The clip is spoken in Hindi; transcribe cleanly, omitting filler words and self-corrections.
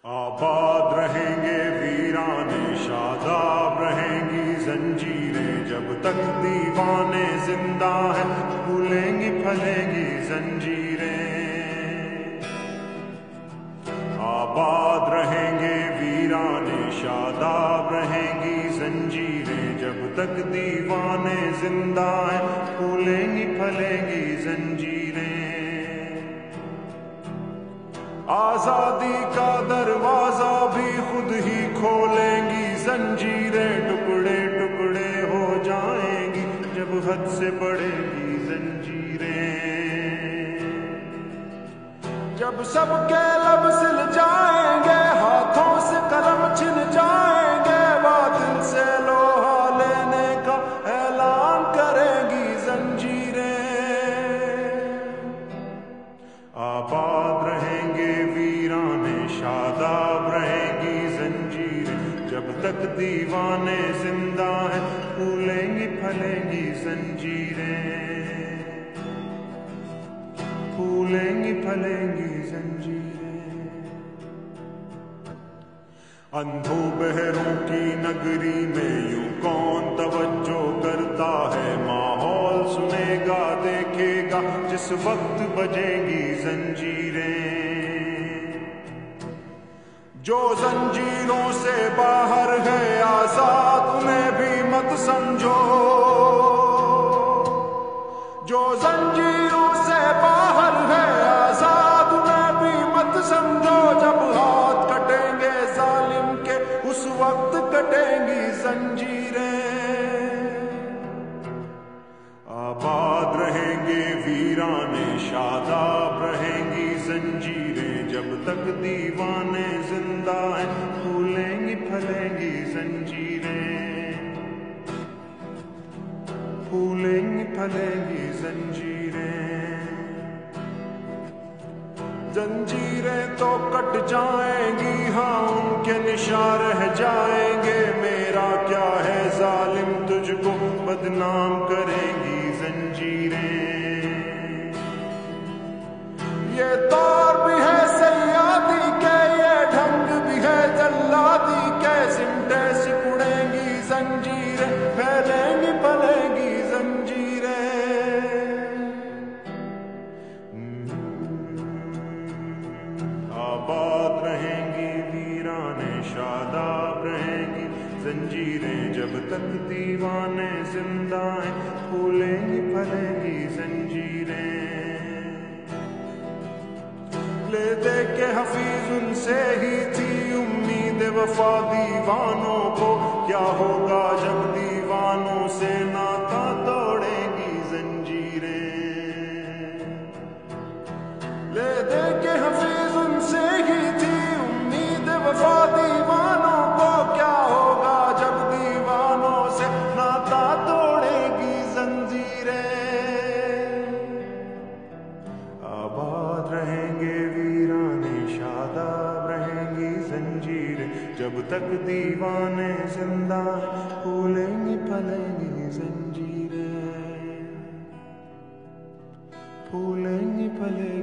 आबाद रहेंगे वीराने, शादाब रहेंगी जंजीरें, जब तक दीवाने जिंदा हैं फूलेंगी फलेंगी जंजीरें। आबाद रहेंगे वीराने, शादाब रहेंगी जंजीरें, जब तक दीवाने जिंदा हैं फूलेंगी फलेंगी जंजीरें। आजादी का दरवाजा भी खुद ही खोलेंगी जंजीरें, टुकड़े टुकड़े हो जाएंगी जब हद से बढ़ेगी जंजीरें। जब सबके लब सिल जाएंगे, हाथों से कलम छिन जाएंगे, बातिल से लोहा लेने का ऐलान करेंगी जंजीरें। आबाद रहेंगे वीराने, शादाब रहेंगी जंजीरें, जब तक दीवाने जिंदा हैं फूलेंगी फलेंगी जंजीरें, फूलेंगी फलेंगी जंजीरें। अंधों बहरों की नगरी में यूं कौन तवज्जो करता है, माहौल सुनेगा देखेगा जिस वक्त बजेंगी जंजीरें। जो जंजीरों से बाहर है आजाद उन्हें भी मत समझो, जो जंजीरों से बाहर है आजाद उन्हें भी मत समझो, जब हाथ कटेंगे जालिम के उस वक्त कटेंगी जंजीरें। आबाद रहेंगे वीराने, शादाब रहेंगी जंजीरें, जब तक दीवाने जिंदा हैं फूलेंगी फलेंगी जंजीरें, फूलेंगी फलेंगी जंजीरें। जंजीरें तो कट जाएंगी, हाँ उनके निशान रह जाएंगे, मेरा क्या है जालिम तुझको बदनाम करेंगी जंजीरें। ये दौर भी है सयादी के, ये ढंग भी है जल्लादी के, सिमटे सिकुड़ेंगी जंजीरें, फैलेंगी फलेंगी जंजीरें। आबाद रहेंगी वीराने, शादाब रहेंगी जंजीरें, जब तक दीवाने जिंदा हैं फूलेंगी फलेंगी जंजीरें। ले दे के हफीज उनसे ही थी उम्मीद वफा दीवानों को, क्या होगा जब दीवानों से नाता तोड़ेंगी जंजीरें। ले दे के हफीज उनसे ही थी उम्मीद वफा दीवानों को, क्या होगा जब दीवानों से नाता तोड़ेगी जंजीरें। आबाद रहेंगे वीराने, शादाब रहेंगी जंजीरें, जब तक दीवाने जिंदा फूलेंगी फलेंगी जंजीरें, फूलेंगी फलेंगी